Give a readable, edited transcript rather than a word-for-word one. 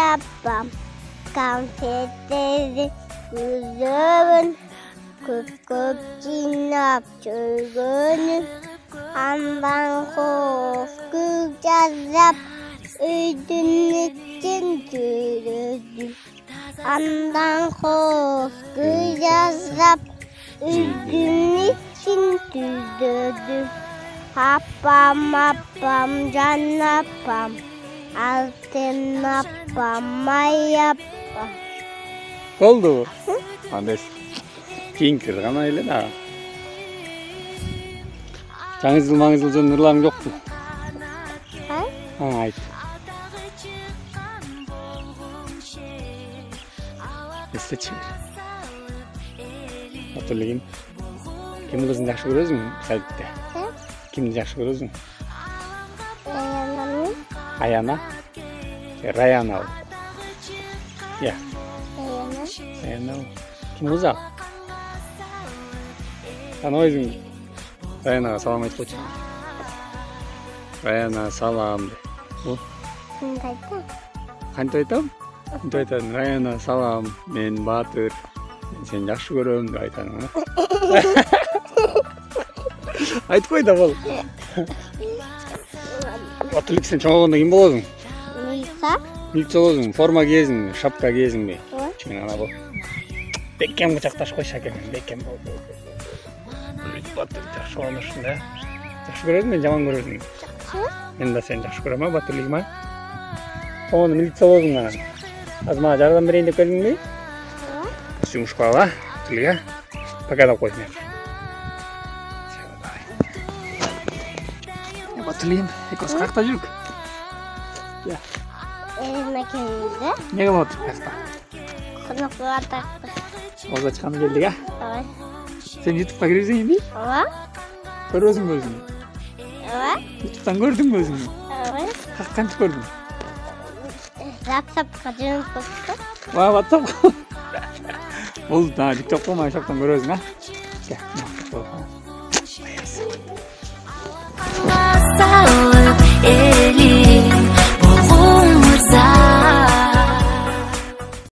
yapam. Konfetleri kuzun. Kukuk cinap çölgünün. Andan korku yazap. Ödünlükten türüdüm. Andan korku yazap. Ödünlükten türüdüm. Hapam hapam can hapam. Altın hapam mayapam. Oldu. Andes. Kiyinkiz gana öyle da. Жаңыз жөн нурларың жокпу? Айт. Эстечи. Отулгин. Ким кызын жакшы көрөсүң сайтта? Кимди жакшы көрөсүң? Аяна. Раяна. Я. Аяна. Ким кызы? Аны өзүң Rayana salam ayt koçum. Rayana salam de. Bu? Kanto aytam? Kanto aytam. Rayana salam. Men Batır. Sen жақсы көрөм деп айтаның. Айтып кой да бол. Батырлык сен чоңойгондо ким болосуң? Милиция болосуң. Форма кийесиң, шапка кийесиңби? Чын ана бол. Бекем кучакташ койсо экен. Бекем бол. Батыр жақсы болмышсың да. Жақсы көресің мен жаман көресің. Мен да сені жақсы көрем, батырлығыма. Оны милиция болдың ана. Аз маған жардам берейін деп келдің бе? Жұмышқа ала, батырлыға. Пока да қойсын. Батырлығым, екос қақта жүрік. Мәкенімді? Неге болатыр қақта? Құнықлыға тақпыз. Оза чықаны келдік, а? Sen YouTube'a girersin mi? Evet. Görüyorsun mu özünü? Evet. YouTube'dan gördün mü özünü? Evet. Kaçtan gördün? WhatsApp kaçırın koktu. WhatsApp. Oldu daha TikTok'ta mı? Şoktan görüyorsun ha? Gel.